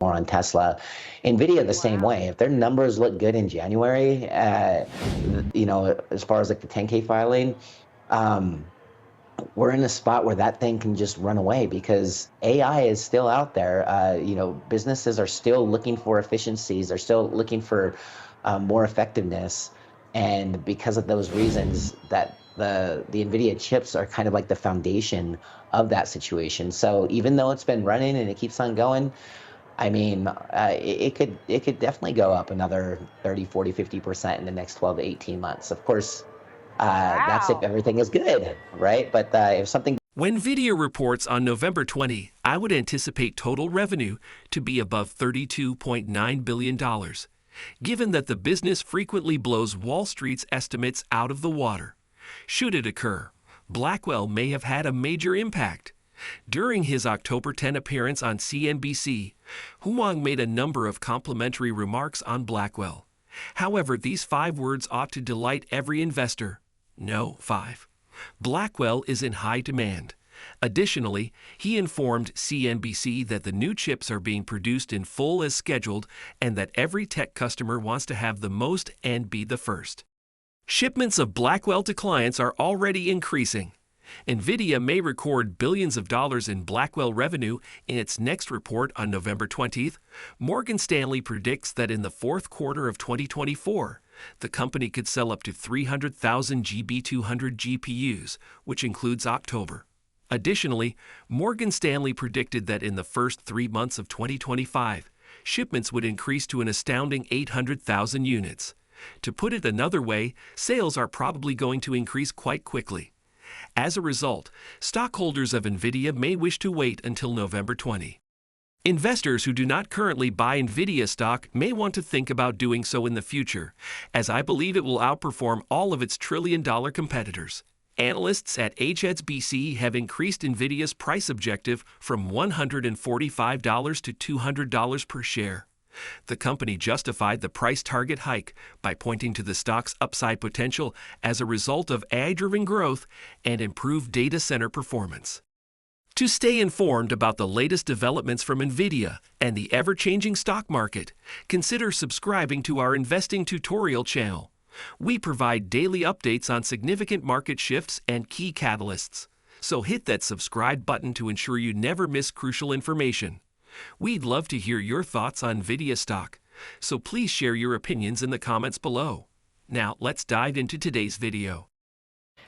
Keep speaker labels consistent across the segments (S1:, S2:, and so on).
S1: more on Tesla. Nvidia the same way. If their numbers look good in January, as far as like the 10K filing, we're in a spot where that thing can just run away because AI is still out there. Businesses are still looking for efficiencies. They're still looking for more effectiveness. And because of those reasons, that the Nvidia chips are kind of like the foundation of that situation. So even though it's been running and it keeps on going, I mean, it could definitely go up another 30, 40, 50% in the next 12 to 18 months. Of course, that's if everything is good, right? But if something...
S2: When Nvidia reports on November 20, I would anticipate total revenue to be above $32.9 billion, given that the business frequently blows Wall Street's estimates out of the water. Should it occur, Blackwell may have had a major impact. During his October 10 appearance on CNBC, Huang made a number of complimentary remarks on Blackwell. However, these 5 words ought to delight every investor. No, 5. Blackwell is in high demand. Additionally, he informed CNBC that the new chips are being produced in full as scheduled and that every tech customer wants to have the most and be the first. Shipments of Blackwell to clients are already increasing. Nvidia may record billions of dollars in Blackwell revenue in its next report on November 20th. Morgan Stanley predicts that in the fourth quarter of 2024, the company could sell up to 300,000 GB200 GPUs, which includes October. Additionally, Morgan Stanley predicted that in the first 3 months of 2025, shipments would increase to an astounding 800,000 units. To put it another way, sales are probably going to increase quite quickly. As a result, stockholders of Nvidia may wish to wait until November 20. Investors who do not currently buy Nvidia stock may want to think about doing so in the future, as I believe it will outperform all of its trillion-dollar competitors. Analysts at HSBC have increased Nvidia's price objective from $145 to $200 per share. The company justified the price target hike by pointing to the stock's upside potential as a result of AI-driven growth and improved data center performance. To stay informed about the latest developments from Nvidia and the ever-changing stock market, consider subscribing to our investing tutorial channel. We provide daily updates on significant market shifts and key catalysts. So hit that subscribe button to ensure you never miss crucial information. We'd love to hear your thoughts on Nvidia stock, so please share your opinions in the comments below. Now, let's dive into today's video.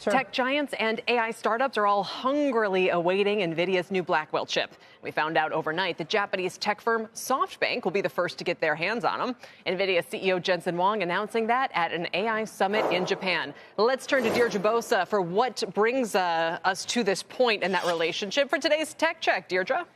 S3: Sure. Tech giants and AI startups are all hungrily awaiting Nvidia's new Blackwell chip. We found out overnight that Japanese tech firm SoftBank will be the first to get their hands on them. Nvidia CEO Jensen Huang announcing that at an AI summit in Japan. Let's turn to Deirdre Bosa for what brings us to this point in that relationship for today's Tech Check. Deirdre?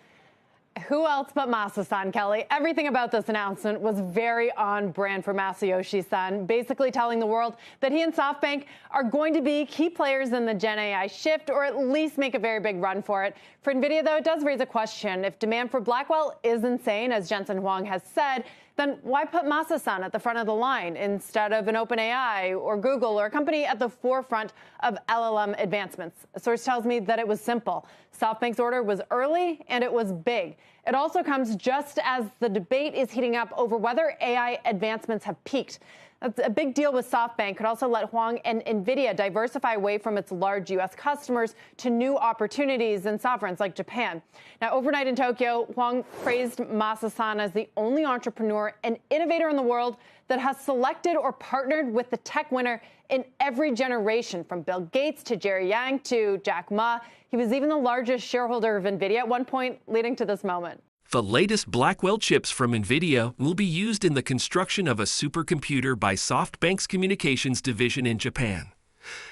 S4: Who else but Masa-san, Kelly? Everything about this announcement was very on brand for Masayoshi-san, basically telling the world that he and SoftBank are going to be key players in the Gen AI shift, or at least make a very big run for it. For NVIDIA, though, it does raise a question. If demand for Blackwell is insane, as Jensen Huang has said, then why put Masa-san at the front of the line instead of an OpenAI or Google or a company at the forefront of LLM advancements? A source tells me that it was simple. SoftBank's order was early and it was big. It also comes just as the debate is heating up over whether AI advancements have peaked. That's a big deal with SoftBank. Could also let Huang and NVIDIA diversify away from its large U.S. customers to new opportunities in sovereigns like Japan. Now, overnight in Tokyo, Huang praised Masa-san as the only entrepreneur and innovator in the world that has selected or partnered with the tech winner in every generation, from Bill Gates to Jerry Yang to Jack Ma. He was even the largest shareholder of NVIDIA at one point, leading to this moment.
S2: The latest Blackwell chips from Nvidia will be used in the construction of a supercomputer by SoftBank's communications division in Japan.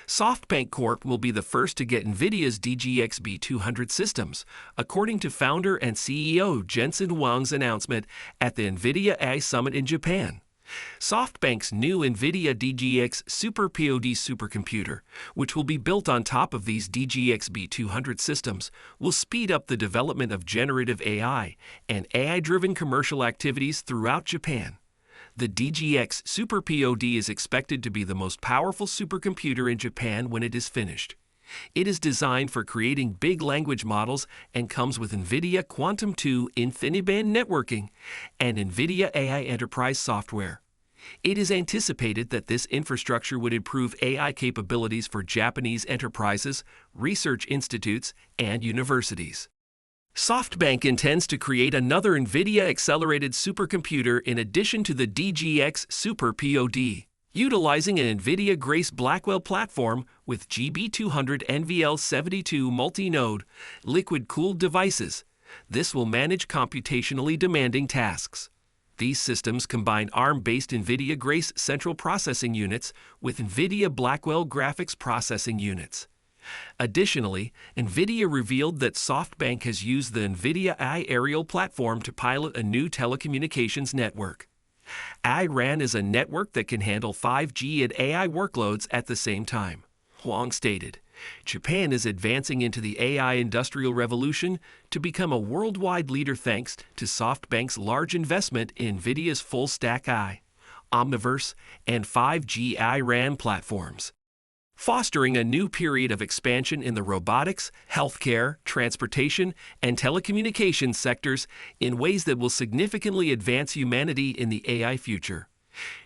S2: SoftBank Corp will be the first to get Nvidia's DGX B200 systems, according to founder and CEO Jensen Huang's announcement at the Nvidia AI Summit in Japan. SoftBank's new Nvidia DGX SuperPOD supercomputer, which will be built on top of these DGX B200 systems, will speed up the development of generative AI and AI-driven commercial activities throughout Japan. The DGX SuperPOD is expected to be the most powerful supercomputer in Japan when it is finished. It is designed for creating big language models and comes with NVIDIA Quantum 2 InfiniBand networking and NVIDIA AI Enterprise software. It is anticipated that this infrastructure would improve AI capabilities for Japanese enterprises, research institutes, and universities. SoftBank intends to create another NVIDIA-accelerated supercomputer in addition to the DGX Super POD, utilizing an NVIDIA Grace Blackwell platform with GB200 NVL72 multi-node, liquid-cooled devices. This will manage computationally demanding tasks. These systems combine ARM-based NVIDIA Grace central processing units with NVIDIA Blackwell graphics processing units. Additionally, NVIDIA revealed that SoftBank has used the NVIDIA iAerial platform to pilot a new telecommunications network. iRAN is a network that can handle 5G and AI workloads at the same time. Huang stated, Japan is advancing into the AI industrial revolution to become a worldwide leader thanks to SoftBank's large investment in NVIDIA's full-stack AI, Omniverse, and 5G iRAN platforms, fostering a new period of expansion in the robotics, healthcare, transportation, and telecommunications sectors in ways that will significantly advance humanity in the AI future.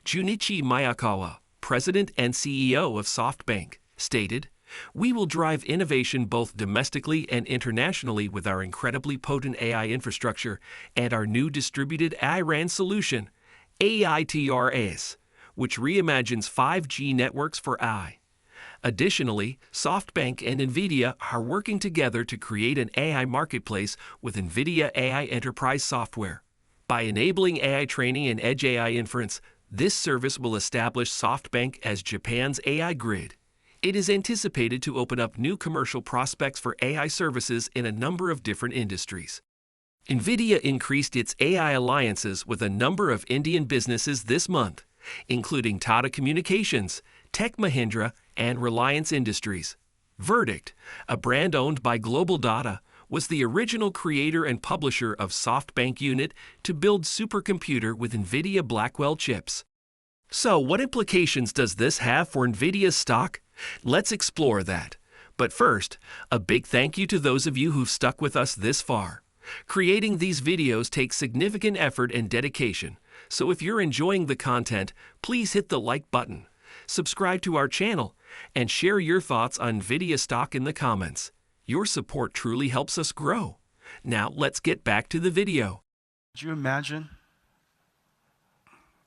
S2: Junichi Miyakawa, president and CEO of SoftBank, stated, "We will drive innovation both domestically and internationally with our incredibly potent AI infrastructure and our new distributed iRAN solution, AITRAS, which reimagines 5G networks for AI." Additionally, SoftBank and NVIDIA are working together to create an AI marketplace with NVIDIA AI Enterprise software. By enabling AI training and edge AI inference, this service will establish SoftBank as Japan's AI grid. It is anticipated to open up new commercial prospects for AI services in a number of different industries. NVIDIA increased its AI alliances with a number of Indian businesses this month, including Tata Communications, Tech Mahindra, and Reliance Industries. Verdict, a brand owned by Global Data, was the original creator and publisher of SoftBank Unit to build supercomputer with NVIDIA Blackwell chips. So, what implications does this have for NVIDIA's stock? Let's explore that. But first, a big thank you to those of you who've stuck with us this far. Creating these videos takes significant effort and dedication, so if you're enjoying the content, please hit the like button, subscribe to our channel, and share your thoughts on NVIDIA stock in the comments. Your support truly helps us grow. Now let's get back to the video.
S5: Could you imagine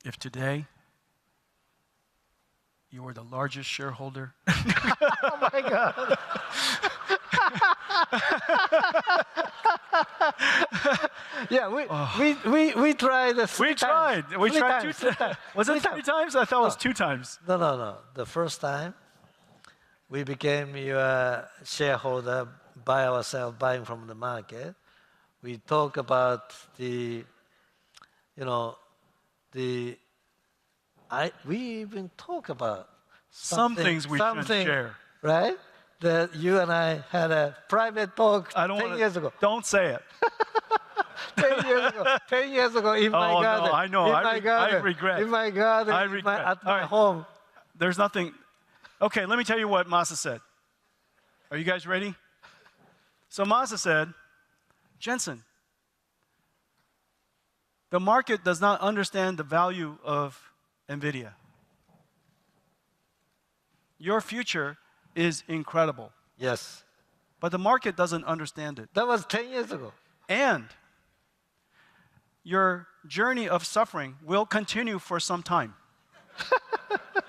S5: if today you were the largest shareholder?
S6: Oh my God. Yeah, we tried this.
S5: We tried. We tried two times. Was it 3 times? I thought it was 2 times.
S6: No. The first time, we became your shareholder by ourselves, buying from the market. We talk about we even talk about
S5: some things we shouldn't share.
S6: Right? That you and I had a private talk 10 years ago.
S5: Don't say it.
S6: 10 years ago. 10 years ago in my garden.
S5: No, I know. I regret.
S6: In my garden.
S5: I regret.
S6: At my home.
S5: There's nothing. Okay, let me tell you what Masa said. Are you guys ready? So Masa said, Jensen, the market does not understand the value of NVIDIA. Your future is incredible.
S6: Yes.
S5: But the market doesn't understand it.
S6: That was 10 years ago.
S5: And your journey of suffering will continue for some time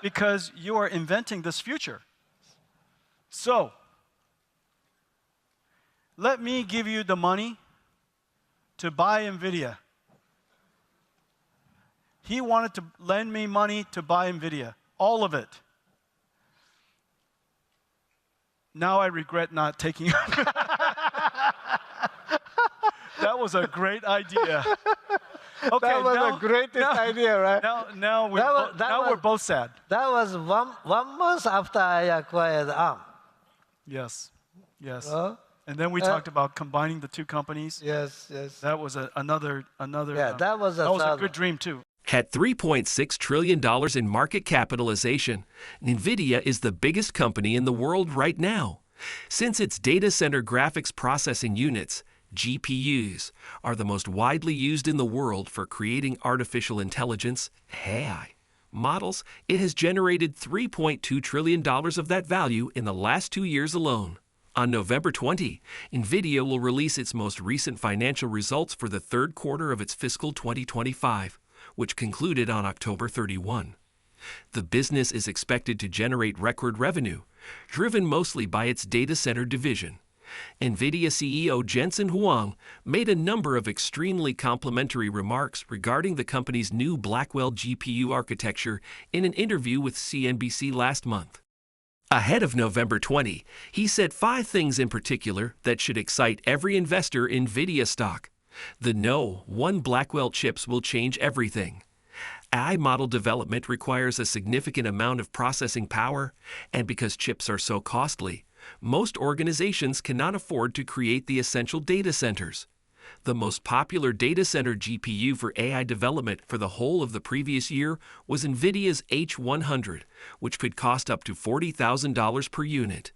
S5: because you are inventing this future. So, let me give you the money to buy NVIDIA. He wanted to lend me money to buy NVIDIA, all of it. Now I regret not taking it. That was a great idea. Okay,
S6: that was the greatest idea, right?
S5: Now we're both sad.
S6: That was one month after I acquired ARM.
S5: Yes. And then we talked about combining the two companies.
S6: Yes.
S5: That was another.
S6: Yeah, that was
S5: a good dream too.
S2: At $3.6 trillion in market capitalization, NVIDIA is the biggest company in the world right now. Since its data center graphics processing units, GPUs, are the most widely used in the world for creating artificial intelligence, AI, models, it has generated $3.2 trillion of that value in the last 2 years alone. On November 20, Nvidia will release its most recent financial results for the third quarter of its fiscal 2025, which concluded on October 31. The business is expected to generate record revenue, driven mostly by its data center division. Nvidia CEO Jensen Huang made a number of extremely complimentary remarks regarding the company's new Blackwell GPU architecture in an interview with CNBC last month. Ahead of November 20, he said 5 things in particular that should excite every investor in Nvidia stock. The one Blackwell chips will change everything. AI model development requires a significant amount of processing power, and because chips are so costly, most organizations cannot afford to create the essential data centers. The most popular data center GPU for AI development for the whole of the previous year was Nvidia's H100, which could cost up to $40,000 per unit.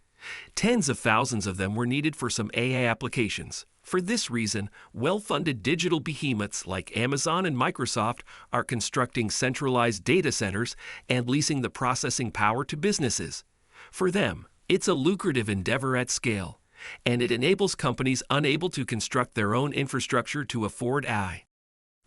S2: Tens of thousands of them were needed for some AI applications. For this reason, well-funded digital behemoths like Amazon and Microsoft are constructing centralized data centers and leasing the processing power to businesses. For them, it's a lucrative endeavor at scale, and it enables companies unable to construct their own infrastructure to afford AI.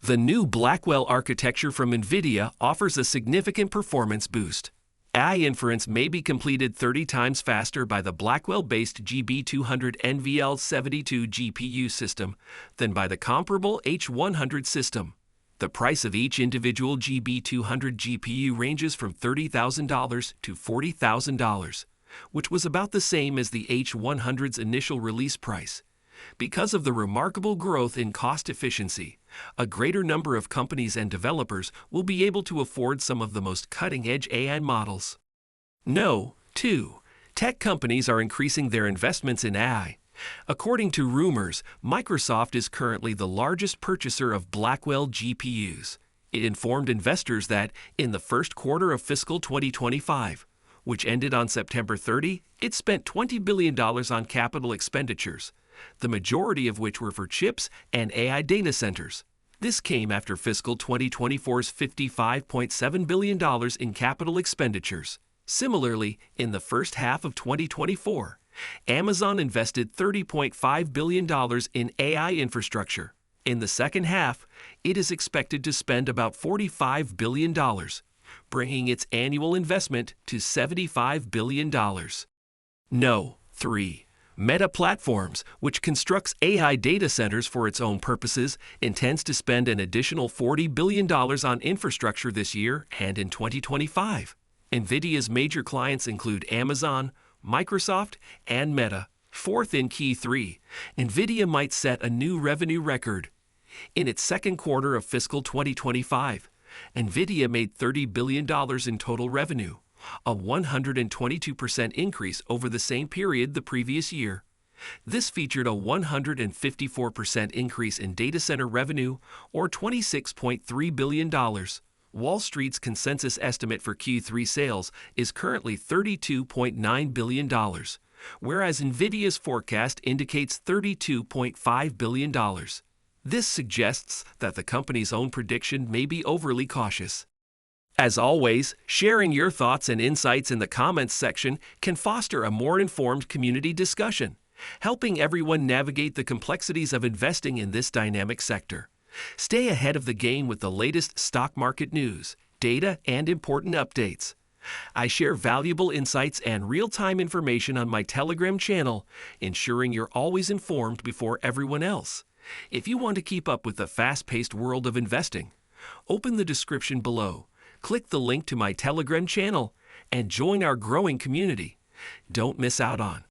S2: The new Blackwell architecture from Nvidia offers a significant performance boost. AI inference may be completed 30 times faster by the Blackwell-based GB200 NVL72 GPU system than by the comparable H100 system. The price of each individual GB200 GPU ranges from $30,000 to $40,000, which was about the same as the H100's initial release price. Because of the remarkable growth in cost efficiency, a greater number of companies and developers will be able to afford some of the most cutting-edge AI models. 2. Tech companies are increasing their investments in AI. According to rumors, Microsoft is currently the largest purchaser of Blackwell GPUs. It informed investors that, in the first quarter of fiscal 2025, which ended on September 30, it spent $20 billion on capital expenditures, the majority of which were for chips and AI data centers. This came after fiscal 2024's $55.7 billion in capital expenditures. Similarly, in the first half of 2024, Amazon invested $30.5 billion in AI infrastructure. In the second half, it is expected to spend about $45 billion, bringing its annual investment to $75 billion. 3. Meta Platforms, which constructs AI data centers for its own purposes, intends to spend an additional $40 billion on infrastructure this year and in 2025. Nvidia's major clients include Amazon, Microsoft, and Meta. Fourth in key 3, Nvidia might set a new revenue record. In its second quarter of fiscal 2025, Nvidia made $30 billion in total revenue, a 122% increase over the same period the previous year. This featured a 154% increase in data center revenue, or $26.3 billion. Wall Street's consensus estimate for Q3 sales is currently $32.9 billion, whereas Nvidia's forecast indicates $32.5 billion. This suggests that the company's own prediction may be overly cautious. As always, sharing your thoughts and insights in the comments section can foster a more informed community discussion, helping everyone navigate the complexities of investing in this dynamic sector. Stay ahead of the game with the latest stock market news, data, and important updates. I share valuable insights and real-time information on my Telegram channel, ensuring you're always informed before everyone else. If you want to keep up with the fast-paced world of investing, open the description below, click the link to my Telegram channel, and join our growing community. Don't miss out on